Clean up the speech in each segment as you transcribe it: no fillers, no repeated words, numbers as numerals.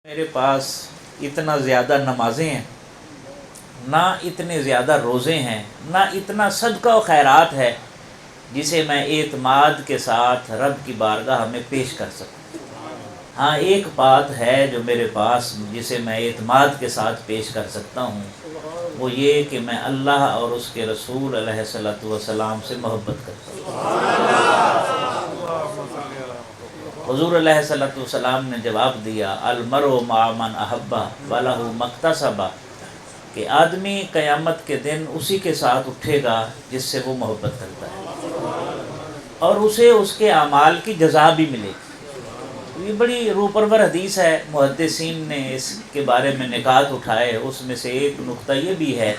میرے پاس اتنا زیادہ نمازیں ہیں، نہ اتنے زیادہ روزے ہیں، نہ اتنا صدقہ و خیرات ہے جسے میں اعتماد کے ساتھ رب کی بارگاہ میں پیش کر سکوں۔ ہاں، ایک بات ہے جو میرے پاس جسے میں اعتماد کے ساتھ پیش کر سکتا ہوں، وہ یہ کہ میں اللہ اور اس کے رسول علیہ الصلوۃ والسلام سے محبت کرتا ہوں۔ حضور علیہ الصلوۃ والسلام نے جواب دیا، المرء مع من احب ولہ مکتسب، کہ آدمی قیامت کے دن اسی کے ساتھ اٹھے گا جس سے وہ محبت کرتا ہے، اور اسے اس کے اعمال کی جزا بھی ملے گی۔ یہ بڑی روح پرور حدیث ہے، محدثین نے اس کے بارے میں نکات اٹھائے۔ اس میں سے ایک نقطہ یہ بھی ہے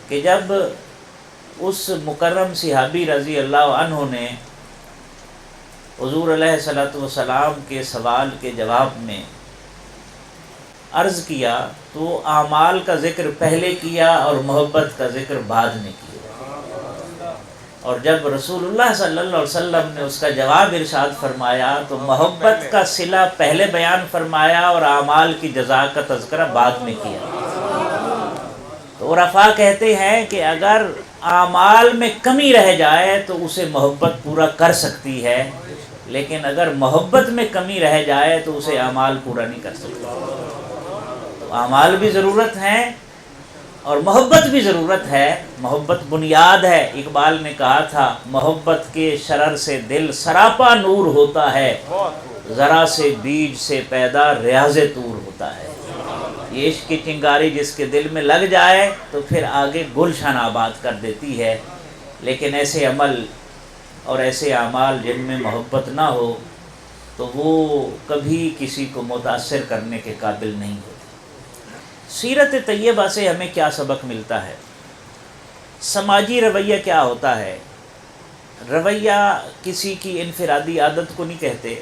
کہ جب اس مکرم صحابی رضی اللہ عنہ نے حضور علیہ الصلوۃ والسلام کے سوال کے جواب میں عرض کیا تو اعمال کا ذکر پہلے کیا اور محبت کا ذکر بعد میں کیا، اور جب رسول اللہ صلی اللہ علیہ وسلم نے اس کا جواب ارشاد فرمایا تو محبت کا صلہ پہلے بیان فرمایا اور اعمال کی جزا کا تذکرہ بعد میں کیا۔ تو عرفاء کہتے ہیں کہ اگر اعمال میں کمی رہ جائے تو اسے محبت پورا کر سکتی ہے، لیکن اگر محبت میں کمی رہ جائے تو اسے اعمال پورا نہیں کر سکتا۔ تو اعمال بھی ضرورت ہیں اور محبت بھی ضرورت ہے۔ محبت بنیاد ہے۔ اقبال نے کہا تھا، محبت کے شرر سے دل سراپا نور ہوتا ہے، ذرا سے بیج سے پیدا ریاض طور ہوتا ہے۔ یہ عشق کی چنگاری جس کے دل میں لگ جائے تو پھر آگے گلشن آباد کر دیتی ہے، لیکن ایسے عمل اور ایسے اعمال جن میں محبت نہ ہو تو وہ کبھی کسی کو متاثر کرنے کے قابل نہیں ہوتے۔ سیرت طیبہ سے ہمیں کیا سبق ملتا ہے؟ سماجی رویہ کیا ہوتا ہے؟ رویہ کسی کی انفرادی عادت کو نہیں کہتے،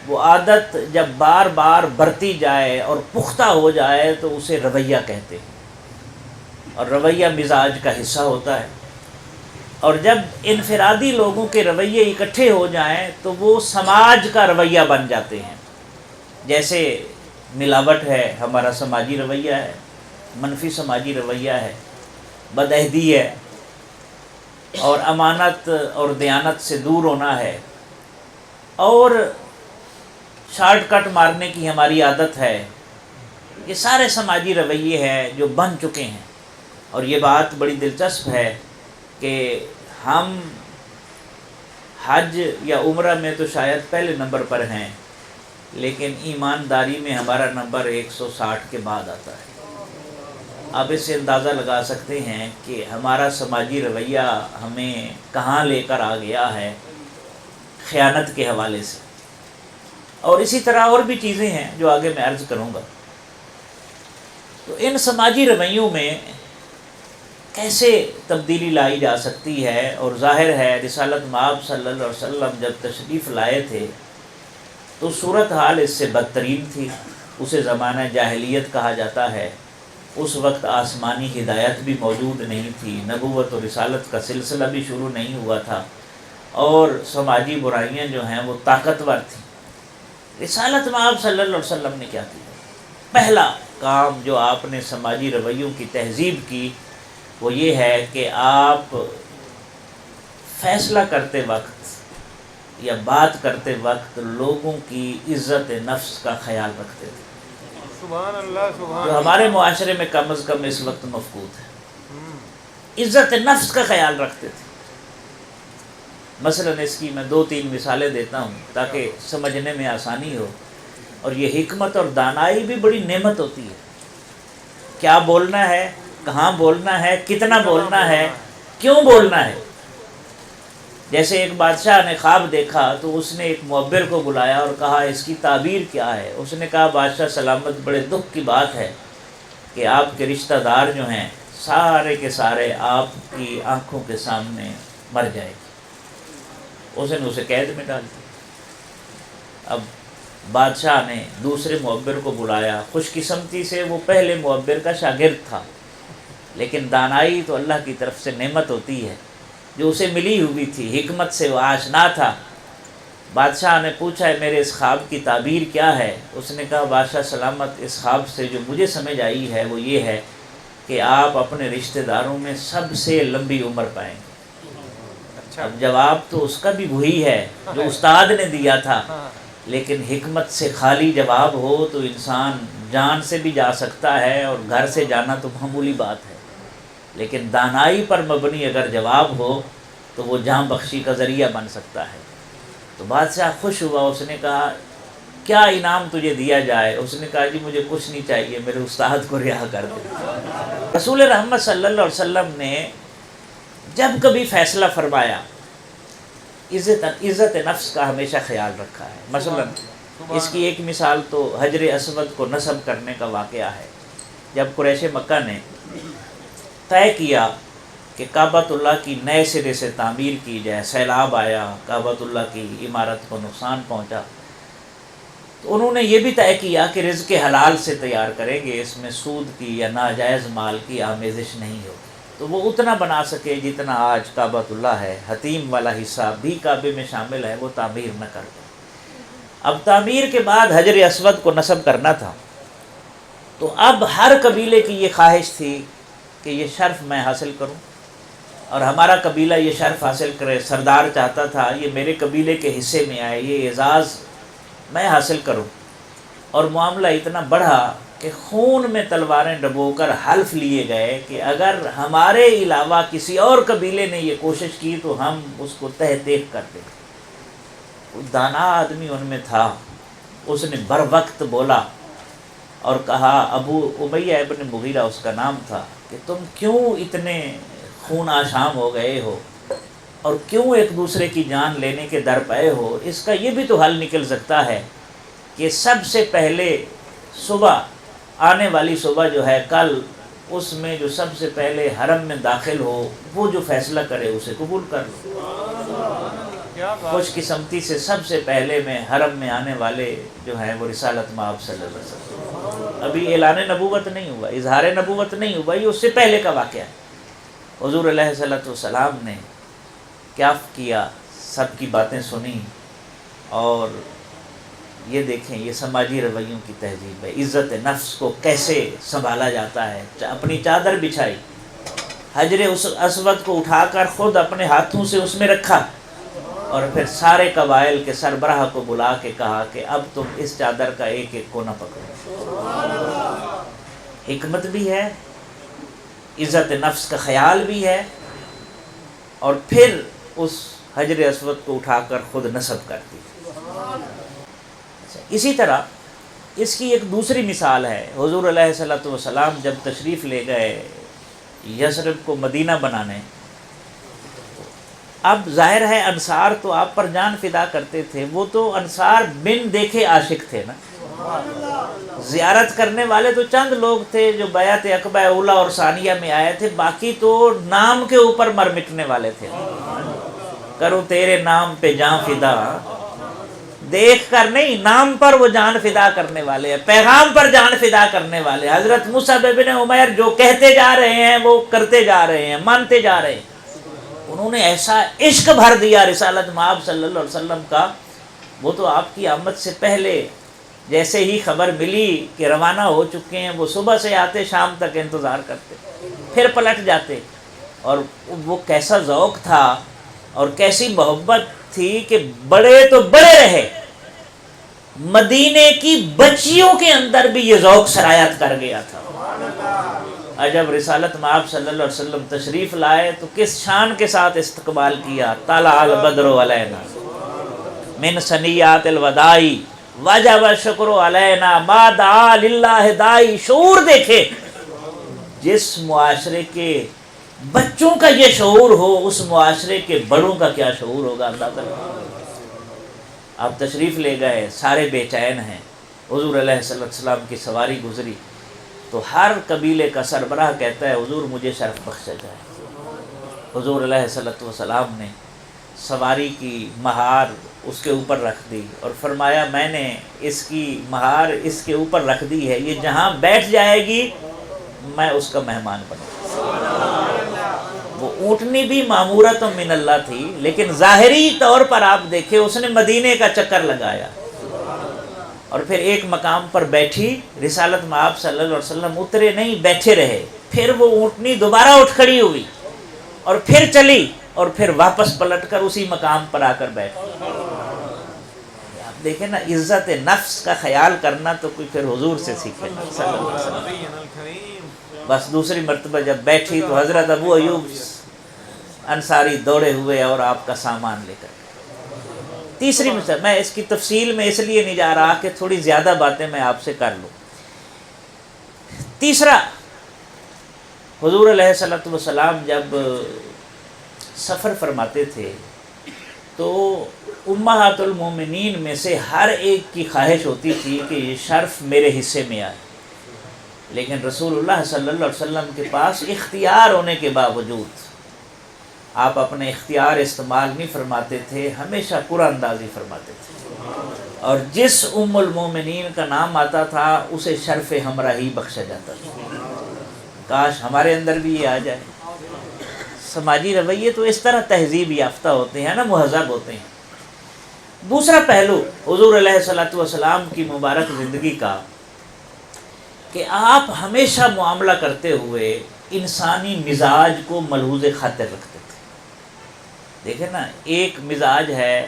وہ عادت جب بار بار برتی جائے اور پختہ ہو جائے تو اسے رویہ کہتے ہیں، اور رویہ مزاج کا حصہ ہوتا ہے، اور جب انفرادی لوگوں کے رویے اکٹھے ہو جائیں تو وہ سماج کا رویہ بن جاتے ہیں۔ جیسے ملاوٹ ہے، ہمارا سماجی رویہ ہے، منفی سماجی رویہ ہے، بدعہدی ہے، اور امانت اور دیانت سے دور ہونا ہے، اور شارٹ کٹ مارنے کی ہماری عادت ہے۔ یہ سارے سماجی رویے ہیں جو بن چکے ہیں، اور یہ بات بڑی دلچسپ ہے کہ ہم حج یا عمرہ میں تو شاید پہلے نمبر پر ہیں، لیکن ایمانداری میں ہمارا نمبر 160 کے بعد آتا ہے۔ آپ اس سے اندازہ لگا سکتے ہیں کہ ہمارا سماجی رویہ ہمیں کہاں لے کر آ گیا ہے خیانت کے حوالے سے، اور اسی طرح اور بھی چیزیں ہیں جو آگے میں عرض کروں گا۔ تو ان سماجی رویوں میں کیسے تبدیلی لائی جا سکتی ہے؟ اور ظاہر ہے رسالت مآب صلی اللہ علیہ وسلم جب تشریف لائے تھے تو صورتحال اس سے بدترین تھی۔ اسے زمانہ جاہلیت کہا جاتا ہے۔ اس وقت آسمانی ہدایت بھی موجود نہیں تھی، نبوت و رسالت کا سلسلہ بھی شروع نہیں ہوا تھا، اور سماجی برائیاں جو ہیں وہ طاقتور تھیں۔ رسالت مآب صلی اللہ علیہ وسلم نے کیا کیا؟ پہلا کام جو آپ نے سماجی رویوں کی تہذیب کی وہ یہ ہے کہ آپ فیصلہ کرتے وقت یا بات کرتے وقت لوگوں کی عزت نفس کا خیال رکھتے تھے، سبحان اللہ، سبحان جو ہمارے معاشرے میں کم از کم اس وقت مفقود ہے۔ عزت نفس کا خیال رکھتے تھے۔ مثلا اس کی میں 2-3 مثالیں دیتا ہوں تاکہ سمجھنے میں آسانی ہو۔ اور یہ حکمت اور دانائی بھی بڑی نعمت ہوتی ہے۔ کیا بولنا ہے، کہاں بولنا ہے، کتنا بولنا ہے، کیوں بولنا ہے۔ جیسے ایک بادشاہ نے خواب دیکھا تو اس نے ایک معبر کو بلایا اور کہا اس کی تعبیر کیا ہے؟ اس نے کہا بادشاہ سلامت، بڑے دکھ کی بات ہے کہ آپ کے رشتہ دار جو ہیں سارے کے سارے آپ کی آنکھوں کے سامنے مر جائے گی۔ اس نے اسے قید میں ڈال دیا۔ اب بادشاہ نے دوسرے معبر کو بلایا، خوش قسمتی سے وہ پہلے معبر کا شاگرد تھا، لیکن دانائی تو اللہ کی طرف سے نعمت ہوتی ہے جو اسے ملی ہوئی تھی، حکمت سے وہ آشنا تھا۔ بادشاہ نے پوچھا ہے میرے اس خواب کی تعبیر کیا ہے؟ اس نے کہا بادشاہ سلامت، اس خواب سے جو مجھے سمجھ آئی ہے وہ یہ ہے کہ آپ اپنے رشتہ داروں میں سب سے لمبی عمر پائیں گے۔ اچھا، اب جواب تو اس کا بھی وہی ہے جو استاد نے دیا تھا، لیکن حکمت سے خالی جواب ہو تو انسان جان سے بھی جا سکتا ہے اور گھر سے جانا تو معمولی بات ہے، لیکن دانائی پر مبنی اگر جواب ہو تو وہ جان بخشی کا ذریعہ بن سکتا ہے۔ تو بادشاہ خوش ہوا، اس نے کہا کیا انعام تجھے دیا جائے؟ اس نے کہا جی مجھے کچھ نہیں چاہیے، میرے استاد کو رہا کر دے۔ رسول رحمت صلی اللہ علیہ وسلم نے جب کبھی فیصلہ فرمایا عزت نفس کا ہمیشہ خیال رکھا ہے۔ مثلا اس کی ایک مثال تو حجر اسود کو نصب کرنے کا واقعہ ہے۔ جب قریش مکہ نے طے کیا کہ کعبۃ اللہ کی نئے سرے سے تعمیر کی جائے، سیلاب آیا، کعبۃ اللہ کی عمارت کو نقصان پہنچا، تو انہوں نے یہ بھی طے کیا کہ رزق حلال سے تیار کریں گے، اس میں سود کی یا ناجائز مال کی آمیزش نہیں ہوگی، تو وہ اتنا بنا سکے جتنا آج کعبۃ اللہ ہے، حتیم والا حصہ بھی کعبے میں شامل ہے، وہ تعمیر نہ کر دیں۔ اب تعمیر کے بعد حجر اسود کو نصب کرنا تھا، تو اب ہر قبیلے کی یہ خواہش تھی کہ یہ شرف میں حاصل کروں اور ہمارا قبیلہ یہ شرف حاصل کرے، سردار چاہتا تھا یہ میرے قبیلے کے حصے میں آئے، یہ اعزاز میں حاصل کروں، اور معاملہ اتنا بڑھا کہ خون میں تلواریں ڈبو کر حلف لیے گئے کہ اگر ہمارے علاوہ کسی اور قبیلے نے یہ کوشش کی تو ہم اس کو تہ دیکھ کر دیں۔ وہ دانا آدمی ان میں تھا، اس نے بر وقت بولا اور کہا، ابو امیہ ابن مغیرہ اس کا نام تھا، کہ تم کیوں اتنے خون آشام ہو گئے ہو اور کیوں ایک دوسرے کی جان لینے کے در پائے ہو؟ اس کا یہ بھی تو حل نکل سکتا ہے کہ سب سے پہلے صبح آنے والی صبح جو ہے کل، اس میں جو سب سے پہلے حرم میں داخل ہو وہ جو فیصلہ کرے اسے قبول کر لو۔ خوش قسمتی سے سب سے پہلے میں حرم میں آنے والے جو ہیں وہ رسالت مآب صلی اللہ علیہ وسلم۔ ابھی اعلان نبوت نہیں ہوا، اظہار نبوت نہیں ہوا، یہ اس سے پہلے کا واقعہ ہے۔ حضور علیہ السلام نے کیا کیا؟ سب کی باتیں سنی، اور یہ دیکھیں یہ سماجی رویوں کی تہذیب ہے، عزت نفس کو کیسے سنبھالا جاتا ہے۔ اپنی چادر بچھائی، حجر اسود کو اٹھا کر خود اپنے ہاتھوں سے اس میں رکھا، اور پھر سارے قبائل کے سربراہ کو بلا کے کہا کہ اب تم اس چادر کا ایک ایک کونا پکڑو۔ حکمت بھی ہے، عزت نفس کا خیال بھی ہے، اور پھر اس حجر اسود کو اٹھا کر خود نصب کر دی۔ اسی طرح اس کی ایک دوسری مثال ہے، حضور علیہ السلام جب تشریف لے گئے یثرب کو مدینہ بنانے، اب ظاہر ہے انصار تو آپ پر جان فدا کرتے تھے، وہ تو انصار بن دیکھے عاشق تھے نا، زیارت کرنے والے تو چند لوگ تھے جو بیعت عقبہ اولیٰ اور ثانیہ میں آئے تھے، باقی تو نام کے اوپر مر مٹنے والے تھے۔ کرو تیرے نام پہ جان فدا، دیکھ کر نہیں، نام پر وہ جان فدا کرنے والے ہیں، پیغام پر جان فدا کرنے والے۔ حضرت مصعب بن عمیر جو کہتے جا رہے ہیں وہ کرتے جا رہے ہیں، مانتے جا رہے ہیں۔ انہوں نے ایسا عشق بھر دیا رسالت مآب صلی اللہ علیہ وسلم کا، وہ تو آپ کی آمد سے پہلے جیسے ہی خبر ملی کہ روانہ ہو چکے ہیں، وہ صبح سے آتے شام تک انتظار کرتے، پھر پلٹ جاتے، اور وہ کیسا ذوق تھا اور کیسی محبت تھی کہ بڑے تو بڑے رہے، مدینے کی بچیوں کے اندر بھی یہ ذوق سرایت کر گیا تھا۔ جب رسالت مآب صلی اللہ علیہ وسلم تشریف لائے تو کس شان کے ساتھ استقبال کیا، طلع البدر علینا من ثنیات الوداع وجب الشکر علینا ما دعا للہ داعی۔ شعور دیکھے، جس معاشرے کے بچوں کا یہ شعور ہو، اس معاشرے کے بڑوں کا کیا شعور ہوگا، اندازہ لگا۔ آپ تشریف لے گئے، سارے بے چین ہیں، حضور علیہ السلام کی سواری گزری تو ہر قبیلے کا سربراہ کہتا ہے حضور مجھے شرف بخشا جائے۔ حضور علیہ السلام نے سواری کی مہار اس کے اوپر رکھ دی اور فرمایا میں نے اس کی مہار اس کے اوپر رکھ دی ہے، یہ جہاں بیٹھ جائے گی میں اس کا مہمان بنوں۔ وہ اونٹنی بھی معمورۃ من اللہ تھی، لیکن ظاہری طور پر آپ دیکھیں اس نے مدینے کا چکر لگایا اور پھر ایک مقام پر بیٹھی، رسالت میں آپ صلی اللہ علیہ وسلم اترے نہیں، بیٹھے رہے، پھر وہ اونٹنی دوبارہ اٹھ کھڑی ہوئی اور پھر چلی اور پھر واپس پلٹ کر اسی مقام پر آ کر بیٹھی۔ آپ دیکھیں نا، عزت نفس کا خیال کرنا تو کوئی پھر حضور سے سیکھے نا صلی اللہ علیہ وسلم۔ نبینا الکریم۔ بس دوسری مرتبہ جب بیٹھی تو حضرت ابو ایوب انصاری دوڑے ہوئے اور آپ کا سامان لے کر۔ تیسری مثال، میں اس کی تفصیل میں اس لیے نہیں جا رہا کہ تھوڑی زیادہ باتیں میں آپ سے کر لوں۔ تیسرا، حضور علیہ الصلوۃ والسلام جب سفر فرماتے تھے تو امہات المومنین میں سے ہر ایک کی خواہش ہوتی تھی کہ یہ شرف میرے حصے میں آئے، لیکن رسول اللہ صلی اللہ علیہ وسلم کے پاس اختیار ہونے کے باوجود آپ اپنے اختیار استعمال نہیں فرماتے تھے، ہمیشہ قرآن اندازی فرماتے تھے، اور جس ام المومنین کا نام آتا تھا اسے شرف ہمراہی بخشا جاتا تھا۔ کاش ہمارے اندر بھی یہ آ جائے۔ سماجی رویے تو اس طرح تہذیب یافتہ ہوتے ہیں نا، مہذب ہوتے ہیں۔ دوسرا پہلو حضور علیہ الصلوۃ والسلام کی مبارک زندگی کا کہ آپ ہمیشہ معاملہ کرتے ہوئے انسانی مزاج کو ملحوظ خاطر رکھتے تھے۔ دیکھیں نا، ایک مزاج ہے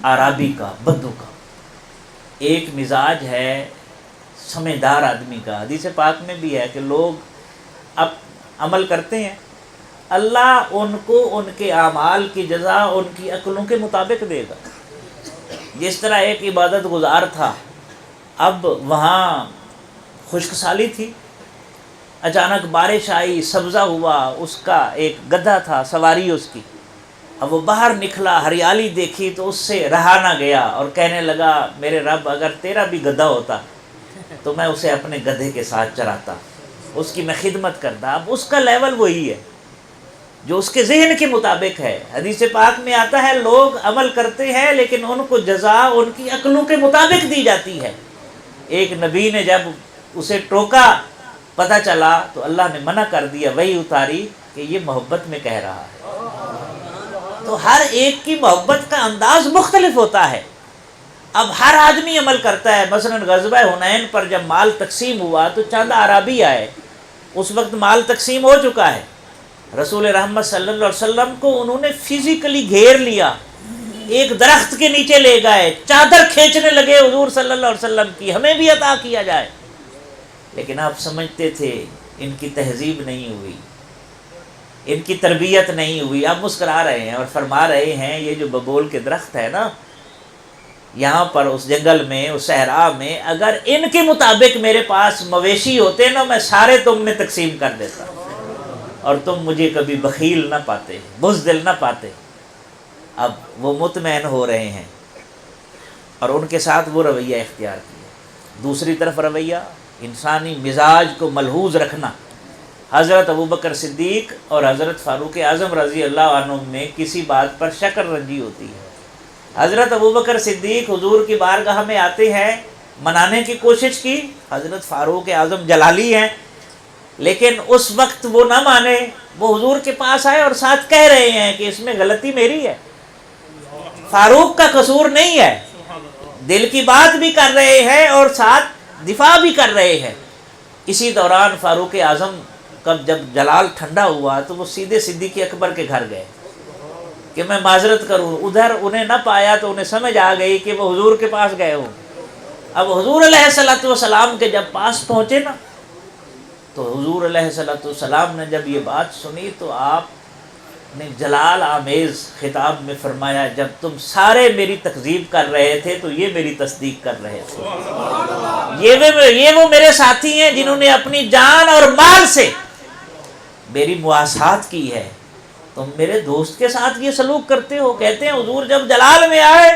عرابی کا، بدو کا، ایک مزاج ہے سمجھدار آدمی کا۔ حدیث پاک میں بھی ہے کہ لوگ اب عمل کرتے ہیں، اللہ ان کو ان کے اعمال کی جزا ان کی عقلوں کے مطابق دے گا۔ جس طرح ایک عبادت گزار تھا، اب وہاں خشک سالی تھی، اچانک بارش آئی، سبزہ ہوا، اس کا ایک گدھا تھا، سواری اس کی، اب وہ باہر نکلا، ہریالی دیکھی تو اس سے رہا نہ گیا اور کہنے لگا میرے رب اگر تیرا بھی گدھا ہوتا تو میں اسے اپنے گدھے کے ساتھ چراتا، اس کی میں خدمت کرتا۔ اب اس کا لیول وہی ہے جو اس کے ذہن کے مطابق ہے۔ حدیث پاک میں آتا ہے لوگ عمل کرتے ہیں لیکن ان کو جزا ان کی عقلوں کے مطابق دی جاتی ہے۔ ایک نبی نے جب اسے ٹوکا، پتہ چلا تو اللہ نے منع کر دیا، وہی اتاری کہ یہ محبت میں کہہ رہا ہے۔ تو ہر ایک کی محبت کا انداز مختلف ہوتا ہے۔ اب ہر آدمی عمل کرتا ہے۔ مثلا غزوہ حنین پر جب مال تقسیم ہوا تو چند اعرابی آئے، اس وقت مال تقسیم ہو چکا ہے، رسول رحمت صلی اللہ علیہ وسلم کو انہوں نے فزیکلی گھیر لیا، ایک درخت کے نیچے لے گئے، چادر کھینچنے لگے حضور صلی اللہ علیہ وسلم کی، ہمیں بھی عطا کیا جائے۔ لیکن آپ سمجھتے تھے ان کی تہذیب نہیں ہوئی، ان کی تربیت نہیں ہوئی۔ آپ مسکرا رہے ہیں اور فرما رہے ہیں یہ جو ببول کے درخت ہے نا، یہاں پر اس جنگل میں، اس صحرا میں، اگر ان کے مطابق میرے پاس مویشی ہوتے نا، میں سارے تم نے تقسیم کر دیتا اور تم مجھے کبھی بخیل نہ پاتے، بزدل نہ پاتے۔ اب وہ مطمئن ہو رہے ہیں اور ان کے ساتھ وہ رویہ اختیار کیا۔ دوسری طرف رویہ انسانی مزاج کو ملحوظ رکھنا۔ حضرت ابوبکر صدیق اور حضرت فاروق اعظم رضی اللہ عنہ میں کسی بات پر شکر رنجی ہوتی ہے۔ حضرت ابوبکر صدیق حضور کی بارگاہ میں آتے ہیں، منانے کی کوشش کی، حضرت فاروق اعظم جلالی ہیں لیکن اس وقت وہ نہ مانے، وہ حضور کے پاس آئے اور ساتھ کہہ رہے ہیں کہ اس میں غلطی میری ہے، فاروق کا قصور نہیں ہے۔ دل کی بات بھی کر رہے ہیں اور ساتھ دفاع بھی کر رہے ہیں۔ اسی دوران فاروق اعظم کا جب جلال ٹھنڈا ہوا تو وہ سیدھے صدیق اکبر کے گھر گئے کہ میں معذرت کروں۔ ادھر انہیں نہ پایا تو انہیں سمجھ آ گئی کہ وہ حضور کے پاس گئے ہوں۔ اب حضور علیہ الصلوۃ والسلام کے جب پاس پہنچے نا تو حضور علیہ الصلوۃ والسلام نے جب یہ بات سنی تو آپ نے جلال آمیز خطاب میں فرمایا جب تم سارے میری تکذیب کر رہے تھے تو یہ میری تصدیق کر رہے تھے۔ یہ وہ میرے ساتھی ہیں جنہوں نے اپنی جان اور مال سے میری مواسات کی ہے، تم میرے دوست کے ساتھ یہ سلوک کرتے ہو۔ کہتے ہیں حضور جب جلال میں آئے،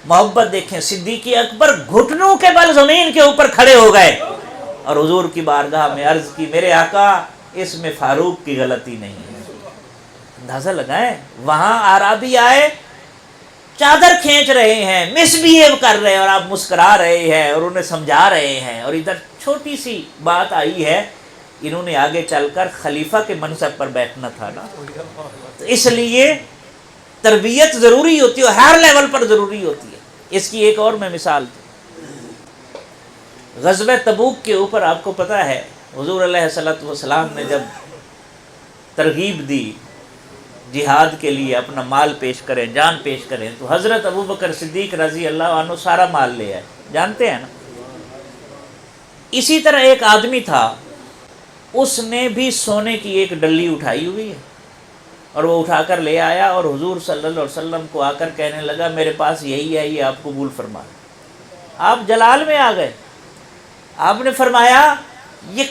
محبت دیکھیں، صدیق اکبر گھٹنوں کے بل زمین کے اوپر کھڑے ہو گئے اور حضور کی بارگاہ میں عرض کی میرے آقا اس میں فاروق کی غلطی نہیں ہے۔ اندازہ لگائیں، وہاں عرابی آئے، چادر کھینچ رہے ہیں، مس بیہیو کر رہے ہیں اور آپ مسکرا رہے ہیں اور انہیں سمجھا رہے ہیں، اور ادھر چھوٹی سی بات آئی ہے انہوں نے آگے چل کر خلیفہ کے منصب پر بیٹھنا تھا نا، تو اس لیے تربیت ضروری ہوتی ہے، ہر لیول پر ضروری ہوتی ہے۔ اس کی ایک اور میں مثال دوں، غزوہ تبوک کے اوپر آپ کو پتہ ہے حضور علیہ الصلوۃ والسلام نے جب ترغیب دی جہاد کے لیے، اپنا مال پیش کریں، جان پیش کریں، تو حضرت ابوبکر صدیق رضی اللہ عنہ سارا مال لے آئے، جانتے ہیں نا۔ اسی طرح ایک آدمی تھا، اس نے بھی سونے کی ایک ڈلی اٹھائی ہوئی ہے اور وہ اٹھا کر لے آیا اور حضور صلی اللہ علیہ وسلم کو آ کر کہنے لگا میرے پاس یہی ہے، یہ آپ قبول فرما۔ آپ جلال میں آ گئے، آپ نے فرمایا یہ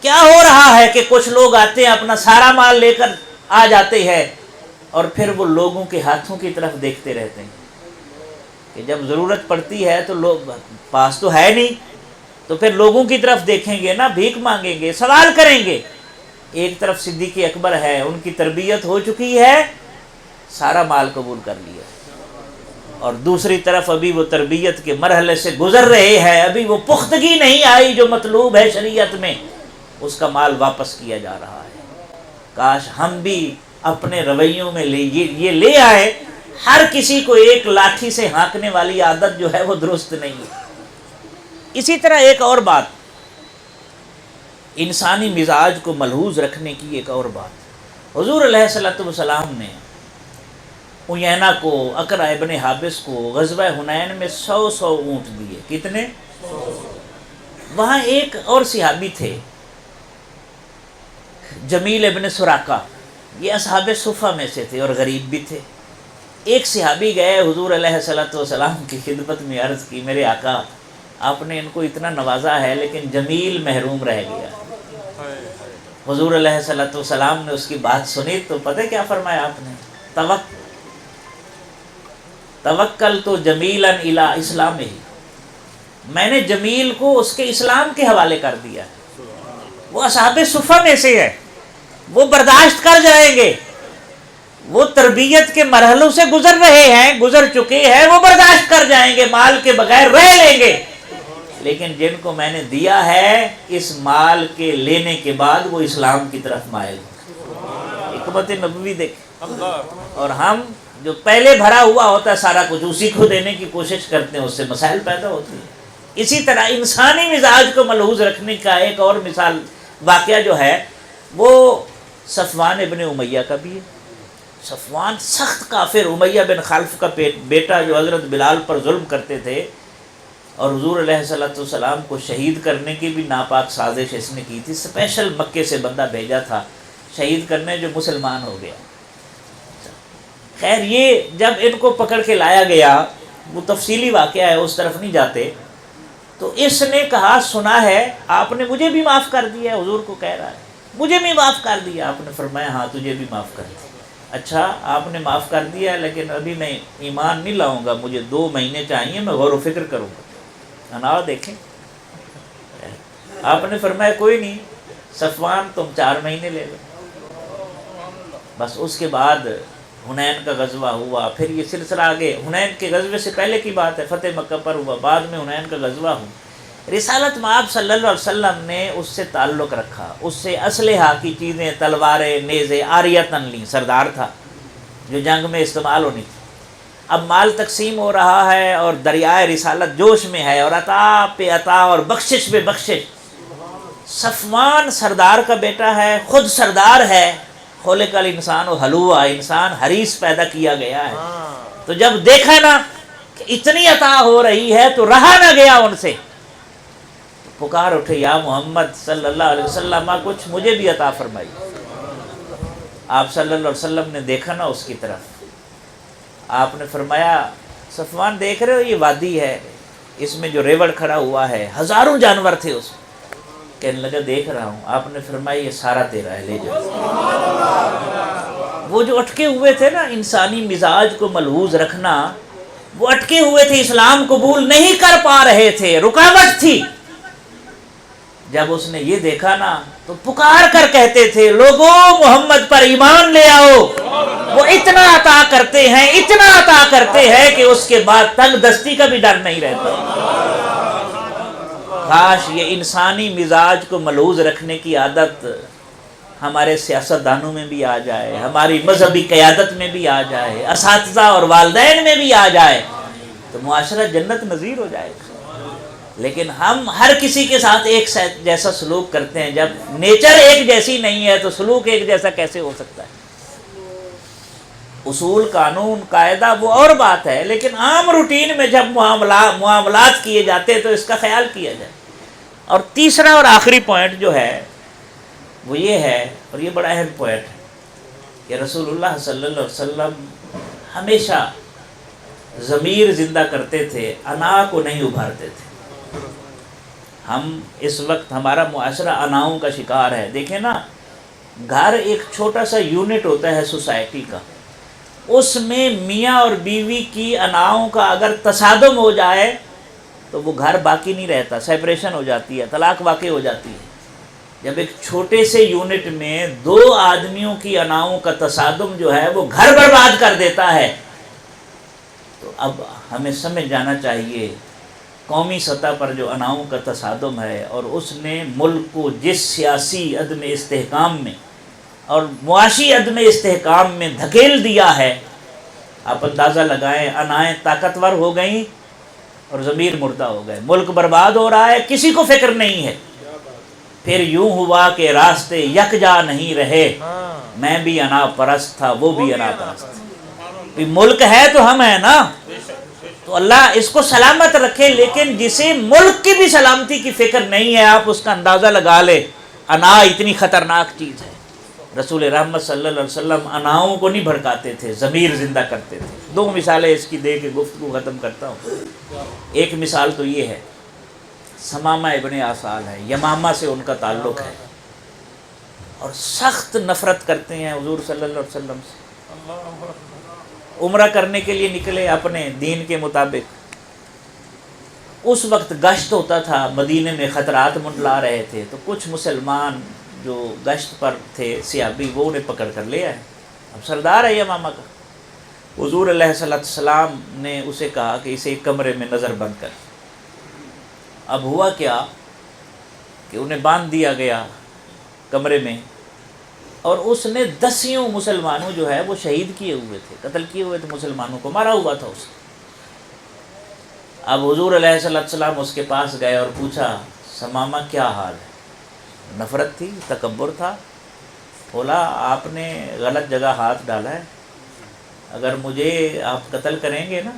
کیا ہو رہا ہے کہ کچھ لوگ آتے ہیں اپنا سارا مال لے کر آ جاتے ہیں اور پھر وہ لوگوں کے ہاتھوں کی طرف دیکھتے رہتے ہیں کہ جب ضرورت پڑتی ہے تو لوگ پاس تو ہے نہیں، تو پھر لوگوں کی طرف دیکھیں گے نا، بھیک مانگیں گے، سوال کریں گے۔ ایک طرف صدیق اکبر ہے، ان کی تربیت ہو چکی ہے، سارا مال قبول کر لیا، اور دوسری طرف ابھی وہ تربیت کے مرحلے سے گزر رہے ہیں، ابھی وہ پختگی نہیں آئی جو مطلوب ہے شریعت میں، اس کا مال واپس کیا جا رہا ہے۔ کاش ہم بھی اپنے رویوں میں یہ لے آئے، ہر کسی کو ایک لاٹھی سے ہانکنے والی عادت جو ہے وہ درست نہیں ہے۔ اسی طرح ایک اور بات، انسانی مزاج کو ملحوظ رکھنے کی ایک اور بات، حضور علیہ الصلوۃ والسلام نے عیینہ کو، اقرع ابن حابس کو غزوہ حنین میں 100 اونٹ دیے۔ کتنے؟ وہاں ایک اور صحابی تھے جمیل ابن سراقہ، یہ اصحاب صفہ میں سے تھے اور غریب بھی تھے۔ ایک صحابی گئے حضور علیہ الصلوۃ والسلام کی خدمت میں، عرض کی میرے آقا آپ نے ان کو اتنا نوازا ہے لیکن جمیل محروم رہ گیا۔ حضور علیہ الصلوۃ والسلام نے اس کی بات سنی تو پتہ کیا فرمایا آپ نے؟ توکل تو جمیلا الی اسلامہ، میں نے جمیل کو اس کے اسلام کے حوالے کر دیا، وہ اصحاب صفہ میں سے ہے، وہ برداشت کر جائیں گے، وہ تربیت کے مرحلوں سے گزر رہے ہیں، گزر چکے ہیں، وہ برداشت کر جائیں گے، مال کے بغیر رہ لیں گے۔ لیکن جن کو میں نے دیا ہے اس مال کے لینے کے بعد وہ اسلام کی طرف مائل ہوں۔ حکمت نبوی دیکھ، اور ہم جو پہلے بھرا ہوا ہوتا ہے سارا کچھ اسی کو دینے کی کوشش کرتے ہیں، اس سے مسائل پیدا ہوتے ہیں۔ اسی طرح انسانی مزاج کو ملحوظ رکھنے کا ایک اور مثال واقعہ جو ہے وہ صفوان ابن امیہ کا بھی ہے۔ صفوان سخت کافر، امیہ بن خلف کا بیٹا جو حضرت بلال پر ظلم کرتے تھے، اور حضور علیہ الصلوۃ والسلام کو شہید کرنے کی بھی ناپاک سازش اس نے کی تھی، اسپیشل مکے سے بندہ بھیجا تھا شہید کرنے، جو مسلمان ہو گیا۔ خیر یہ جب ان کو پکڑ کے لایا گیا، وہ تفصیلی واقعہ ہے اس طرف نہیں جاتے، تو اس نے کہا سنا ہے آپ نے مجھے بھی معاف کر دیا ہے، حضور کو کہہ رہا ہے مجھے بھی معاف کر دیا۔ آپ نے فرمایا ہاں تجھے بھی معاف کر دیا۔ اچھا آپ نے معاف کر دیا لیکن ابھی میں ایمان نہیں لاؤں گا، مجھے 2 مہینے چاہیے، میں غور و فکر کروں گا۔ انا دیکھیں، آپ نے فرمایا کوئی نہیں صفوان تم 4 مہینے لے لو۔ بس اس کے بعد حنین کا غزوہ ہوا، پھر یہ سلسلہ آگے حنین کے غزوے سے پہلے کی بات ہے، فتح مکہ پر ہوا، بعد میں حنین کا غزوہ ہوا۔ رسالت مآب صلی اللہ علیہ وسلم نے اس سے تعلق رکھا، اس سے اسلحہ کی چیزیں، تلواریں، نیزے، عاریتاً لی، سردار تھا جو جنگ میں استعمال ہونی تھی۔ اب مال تقسیم ہو رہا ہے اور دریائے رسالت جوش میں ہے، اور عطا پہ عطا اور بخشش پہ بخشش۔ صفوان سردار کا بیٹا ہے، خود سردار ہے، خلق الانسان حلوہ، انسان حریص پیدا کیا گیا ہے۔ تو جب دیکھا نا کہ اتنی عطا ہو رہی ہے تو رہا نہ گیا ان سے، پکار اٹھے یا محمد صلی اللہ علیہ وسلم کچھ مجھے بھی عطا فرمائی۔ آپ صلی اللہ علیہ وسلم نے دیکھا نا اس کی طرف، آپ نے فرمایا صفوان دیکھ رہے ہو یہ وادی ہے، اس میں جو ریوڑ کھڑا ہوا ہے، ہزاروں جانور تھے اس میں۔ کہنے لگا دیکھ رہا ہوں۔ آپ نے فرمایا یہ سارا تیرا ہے، لے جاؤ۔ وہ جو اٹکے ہوئے تھے نا انسانی مزاج کو ملحوظ رکھنا، وہ اٹکے ہوئے تھے، اسلام قبول نہیں کر پا رہے تھے، رکاوٹ تھی۔ جب اس نے یہ دیکھا نا تو پکار کر کہتے تھے لوگوں محمد پر ایمان لے آؤ، وہ اتنا عطا کرتے ہیں، اتنا عطا کرتے ہیں کہ اس کے بعد تنگ دستی کا بھی ڈر نہیں رہتا۔ کاش یہ انسانی مزاج کو ملحوظ رکھنے کی عادت ہمارے سیاستدانوں میں بھی آ جائے، ہماری مذہبی قیادت میں بھی آ جائے، اساتذہ اور والدین میں بھی آ جائے تو معاشرہ جنت نظیر ہو جائے گا۔ لیکن ہم ہر کسی کے ساتھ ایک جیسا سلوک کرتے ہیں، جب نیچر ایک جیسی نہیں ہے تو سلوک ایک جیسا کیسے ہو سکتا ہے؟ اصول، قانون، قاعدہ وہ اور بات ہے، لیکن عام روٹین میں جب معاملات کیے جاتے ہیں تو اس کا خیال کیا جائے۔ اور تیسرا اور آخری پوائنٹ جو ہے وہ یہ ہے، اور یہ بڑا اہم پوائنٹ ہے، کہ رسول اللہ صلی اللہ علیہ وسلم ہمیشہ ضمیر زندہ کرتے تھے، انا کو نہیں ابھارتے تھے۔ ہم اس وقت ہمارا معاشرہ اناؤں کا شکار ہے۔ دیکھیں نا، گھر ایک چھوٹا سا یونٹ ہوتا ہے سوسائٹی کا، اس میں میاں اور بیوی کی اناؤں کا اگر تصادم ہو جائے تو وہ گھر باقی نہیں رہتا، سیپریشن ہو جاتی ہے، طلاق واقع ہو جاتی ہے۔ جب ایک چھوٹے سے یونٹ میں دو آدمیوں کی اناؤں کا تصادم جو ہے وہ گھر برباد کر دیتا ہے، تو اب ہمیں سمجھ جانا چاہیے قومی سطح پر جو اناؤں کا تصادم ہے، اور اس نے ملک کو جس سیاسی عدم استحکام میں اور معاشی عدم استحکام میں دھکیل دیا ہے، آپ اندازہ لگائیں، انائیں طاقتور ہو گئیں اور ضمیر مردہ ہو گئے، ملک برباد ہو رہا ہے، کسی کو فکر نہیں ہے۔ پھر یوں ہوا کہ راستے یکجا نہیں رہے، میں بھی انا پرست تھا، وہ بھی انا پرست تھا۔ ملک ہے تو ہم ہیں نا، تو اللہ اس کو سلامت رکھے، لیکن جسے ملک کی بھی سلامتی کی فکر نہیں ہے، آپ اس کا اندازہ لگا لے، انا اتنی خطرناک چیز ہے۔ رسول رحمت صلی اللہ علیہ وسلم اناؤں کو نہیں بھڑکاتے تھے، ضمیر زندہ کرتے تھے۔ دو مثالیں اس کی دے کے گفتگو ختم کرتا ہوں۔ ایک مثال تو یہ ہے، ثمامہ ابن آسال ہے، یمامہ سے ان کا تعلق ہے، اور سخت نفرت کرتے ہیں حضور صلی اللہ علیہ وسلم سے۔ عمرہ کرنے کے لیے نکلے اپنے دین کے مطابق، اس وقت گشت ہوتا تھا، مدینے میں خطرات منڈلا رہے تھے، تو کچھ مسلمان جو گشت پر تھے صحابی، وہ انہیں پکڑ کر لے آئے۔ اب سردار ہے یمامہ کا، حضور علیہ السلام نے اسے کہا کہ اسے ایک کمرے میں نظر بند کر۔ اب ہوا کیا کہ انہیں باندھ دیا گیا کمرے میں، اور اس نے 10 مسلمانوں جو ہے وہ شہید کیے ہوئے تھے، قتل کیے ہوئے تھے، مسلمانوں کو مارا ہوا تھا اس نے۔ اب حضور علیہ السلام اس کے پاس گئے اور پوچھا، ثمامہ کیا حال ہے؟ نفرت تھی، تکبر تھا؟ بولا آپ نے غلط جگہ ہاتھ ڈالا ہے، اگر مجھے آپ قتل کریں گے نا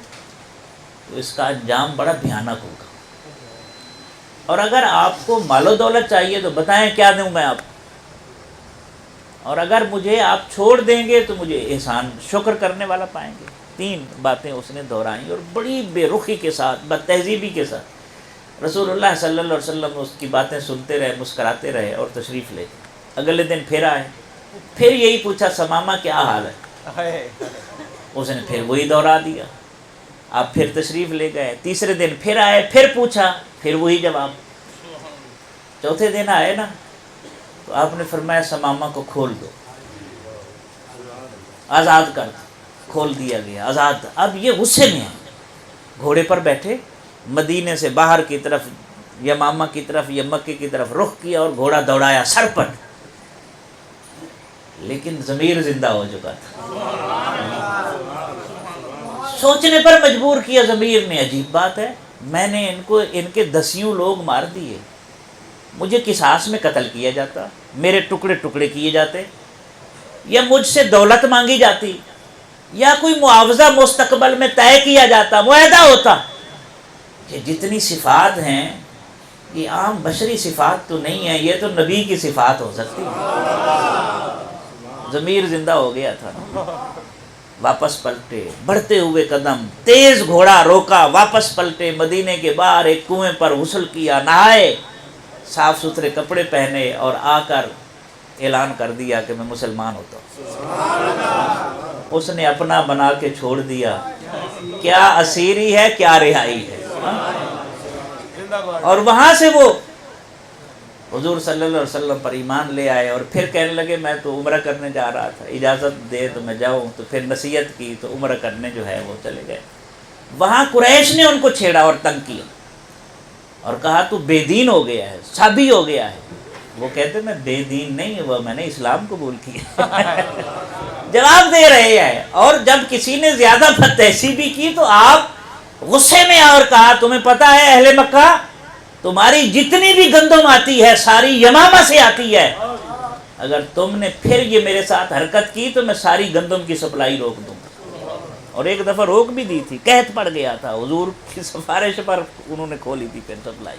تو اس کا انجام بڑا بھیانک ہوگا، اور اگر آپ کو مال و دولت چاہیے تو بتائیں کیا دوں میں آپ کو، اور اگر مجھے آپ چھوڑ دیں گے تو مجھے احسان شکر کرنے والا پائیں گے۔ 3 باتیں اس نے دہرائیں، اور بڑی بے رخی کے ساتھ، بد تہذیبی کے ساتھ۔ رسول اللہ صلی اللہ علیہ وسلم اس کی باتیں سنتے رہے، مسکراتے رہے اور تشریف لے گئے۔ اگلے دن پھر آئے، پھر یہی پوچھا، ثمامہ کیا حال ہے؟ اس نے پھر وہی دہرا دیا۔ آپ پھر تشریف لے گئے، تیسرے دن پھر آئے، پھر پوچھا، پھر وہی جواب۔ چوتھے دن آئے نا تو آپ نے فرمایا ثمامہ کو کھول دو، آزاد کر دو۔ کھول دیا گیا، آزاد۔ اب یہ غصے میں ہیں، گھوڑے پر بیٹھے مدینے سے باہر کی طرف، یمامہ کی طرف یا مکے کی طرف رخ کیا اور گھوڑا دوڑایا سر پر، لیکن ضمیر زندہ ہو چکا تھا، سوچنے پر مجبور کیا ضمیر نے۔ عجیب بات ہے، میں نے ان کے 10 لوگ مار دیے، مجھے قصاص میں قتل کیا جاتا، میرے ٹکڑے ٹکڑے کیے جاتے، یا مجھ سے دولت مانگی جاتی، یا کوئی معاوضہ مستقبل میں طے کیا جاتا، معاہدہ ہوتا۔ کہ جتنی صفات ہیں یہ عام بشری صفات تو نہیں ہیں، یہ تو نبی کی صفات ہو سکتی ہے۔ ضمیر زندہ ہو گیا تھا، واپس پلٹے، بڑھتے ہوئے قدم، تیز گھوڑا روکا، واپس پلٹے، مدینے کے باہر ایک کنویں پر غسل کیا، نہائے، صاف ستھرے کپڑے پہنے، اور آ کر اعلان کر دیا کہ میں مسلمان ہوتا ہوں۔ اس نے اپنا بنا کے چھوڑ دیا، کیا اسیری ہے، کیا رہائی ہے۔ اور وہاں سے وہ حضور صلی اللہ علیہ وسلم پر ایمان لے آئے، اور پھر کہنے لگے میں تو عمرہ کرنے جا رہا تھا، اجازت دے تو میں جاؤں، تو پھر نصیحت کی تو عمرہ کرنے جو ہے وہ چلے گئے۔ وہاں قریش نے ان کو چھیڑا اور تنگ کیا، اور کہا تو بے دین ہو گیا ہے، سابی ہو گیا ہے. وہ کہتے میں بے دین نہیں، وہ میں نے اسلام قبول کیا. جواب دے رہے ہیں. اور جب کسی نے زیادہ بد تہذیبی کی تو آپ غصے میں اور کہا تمہیں پتہ ہے اہل مکہ تمہاری جتنی بھی گندم آتی ہے ساری یمامہ سے آتی ہے، اگر تم نے پھر یہ میرے ساتھ حرکت کی تو میں ساری گندم کی سپلائی روک دوں. اور ایک دفعہ روک بھی دی تھی، قحط پڑ گیا تھا، حضور کی سفارش پر انہوں نے کھولی تھی پھر سپلائی.